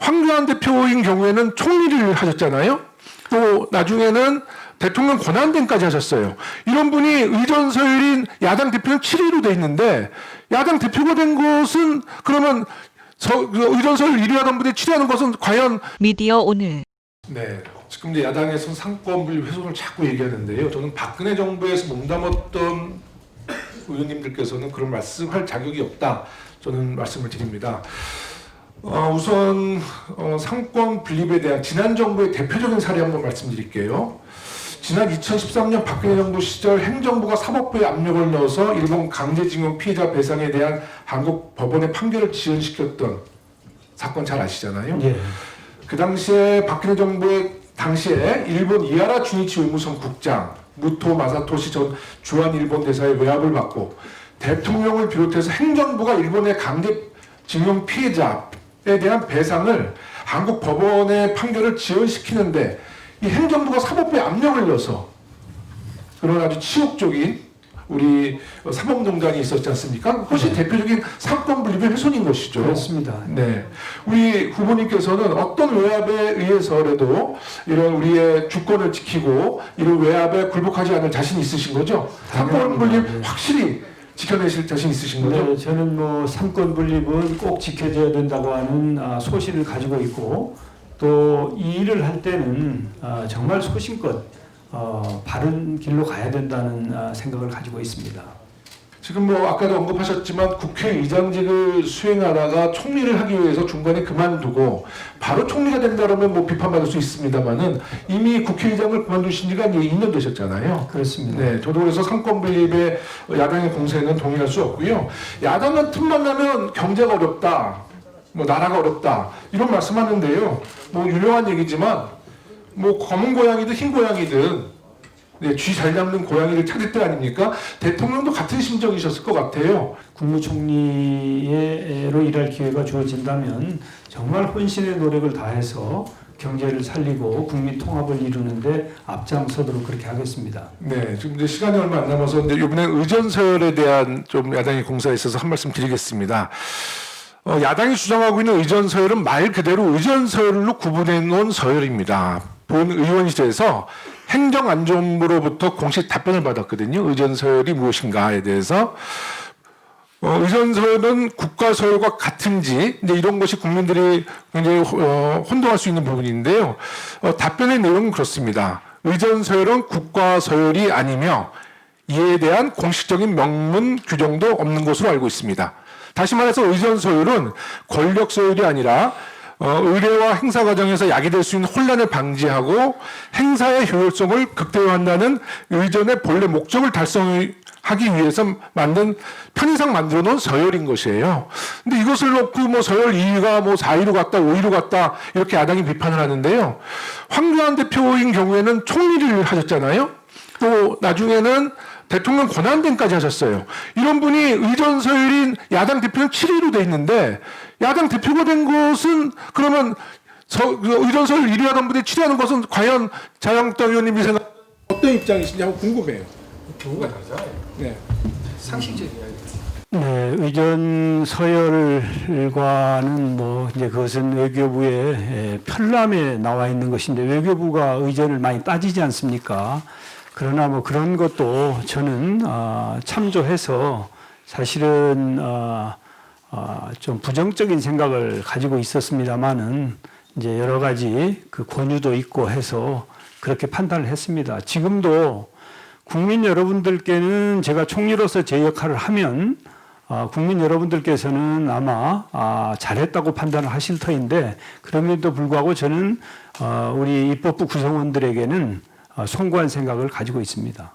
황교안 대표인 경우에는 총리를 하셨잖아요. 또 나중에는 대통령 권한대행까지 하셨어요. 이런 분이 의전 서열인 야당 대표는 7위로 돼 있는데 야당 대표가 된 것은 그러면 의전 서열 1위 하던 분이 7위 하는 것은 과연 미디어 오늘. 네, 지금 이제 야당에서는 상권 분립 훼손을 자꾸 얘기하는데요. 저는 박근혜 정부에서 몸담았던 의원님들께서는 그런 말씀할 자격이 없다. 저는 말씀을 드립니다. 우선 상권 분립에 대한 지난 정부의 대표적인 사례 한번 말씀드릴게요. 지난 2013년 박근혜 정부 시절 행정부가 사법부에 압력을 넣어서 일본 강제징용 피해자 배상에 대한 한국 법원의 판결을 지연시켰던 사건 잘 아시잖아요. 예. 그 당시에 박근혜 정부의 당시에 일본 이하라 주니치 외무성 국장 무토 마사토시 전 주한 일본 대사의 외압을 받고 대통령을 비롯해서 행정부가 일본의 강제징용 피해자에 대한 배상을 한국 법원의 판결을 지연시키는데 이 행정부가 사법부에 압력을 넣어서 그런 아주 치욕적인 우리 사법농단이 있었지 않습니까? 그것이 대표적인 상권 분립의 훼손인 것이죠. 그렇습니다. 네, 우리 후보님께서는 어떤 외압에 의해서라도 이런 우리의 주권을 지키고 이런 외압에 굴복하지 않을 자신 있으신 거죠? 상권 분립 확실히 지켜내실 자신 있으신 거죠? 네, 저는 뭐 삼권 분립은 꼭 지켜져야 된다고 하는 소신을 가지고 있고 또 이 일을 할 때는 정말 소신껏 바른 길로 가야 된다는 생각을 가지고 있습니다. 지금 뭐 아까도 언급하셨지만 국회의장직을 수행하다가 총리를 하기 위해서 중간에 그만두고 바로 총리가 된다면 뭐 비판받을 수 있습니다만은 이미 국회의장을 그만두신 지가 이제 2년 되셨잖아요. 그렇습니다. 네, 저도 그래서 상권 분립의 야당의 공세는 동의할 수 없고요. 야당은 틈만 나면 경제가 어렵다, 뭐 나라가 어렵다 이런 말씀하는데요. 뭐 유명한 얘기지만 뭐 검은 고양이든 흰 고양이든 네, 쥐 잘 잡는 고양이를 찾을 때 아닙니까? 대통령도 같은 심정이셨을 것 같아요. 국무총리로 일할 기회가 주어진다면 정말 혼신의 노력을 다해서 경제를 살리고 국민 통합을 이루는데 앞장서도록 그렇게 하겠습니다. 네, 지금 이제 시간이 얼마 안 남아서 근데 이번에 의전 서열에 대한 좀 야당의 공세가 있어서 한 말씀 드리겠습니다. 야당이 주장하고 있는 의전 서열은 말 그대로 의전 서열로 구분해 놓은 서열입니다. 본 의원실에서 행정안전부로부터 공식 답변을 받았거든요. 의전 서열이 무엇인가에 대해서. 의전 서열은 국가 서열과 같은지 이제 이런 것이 국민들이 굉장히 혼동할 수 있는 부분인데요. 답변의 내용은 그렇습니다. 의전 서열은 국가 서열이 아니며 이에 대한 공식적인 명문 규정도 없는 것으로 알고 있습니다. 다시 말해서 의전 서열은 권력 서열이 아니라 의례와 행사 과정에서 야기될 수 있는 혼란을 방지하고 행사의 효율성을 극대화한다는 의전의 본래 목적을 달성하기 위해서 만든 편의상 만들어 놓은 서열인 것이에요. 근데 이것을 놓고 뭐 서열 2위가 뭐 4위로 갔다 5위로 갔다 이렇게 야당이 비판을 하는데요. 황교안 대표인 경우에는 총리를 하셨잖아요. 또 나중에는 대통령 권한대행까지 하셨어요. 이런 분이 의전 서열인 야당 대표는 7위로 돼 있는데 야당 대표가 된 것은 그러면 의전 서열 1위 하던 분이 7위 하는 것은 과연 자유한국당 의원님이 생각 어떤 입장이신지 한번 궁금해요. 경우가 다르잖아요. 네. 상식적인 이야기. 네, 의전 서열과는 뭐 이제 그것은 외교부의 편람에 나와 있는 것인데 외교부가 의전을 많이 따지지 않습니까? 그러나 뭐 그런 것도 저는 참조해서 사실은 좀 부정적인 생각을 가지고 있었습니다만은 이제 여러 가지 그 권유도 있고 해서 그렇게 판단을 했습니다. 지금도 국민 여러분들께는 제가 총리로서 제 역할을 하면 국민 여러분들께서는 아마 잘했다고 판단을 하실 터인데 그럼에도 불구하고 저는 우리 입법부 구성원들에게는 송구한 생각을 가지고 있습니다.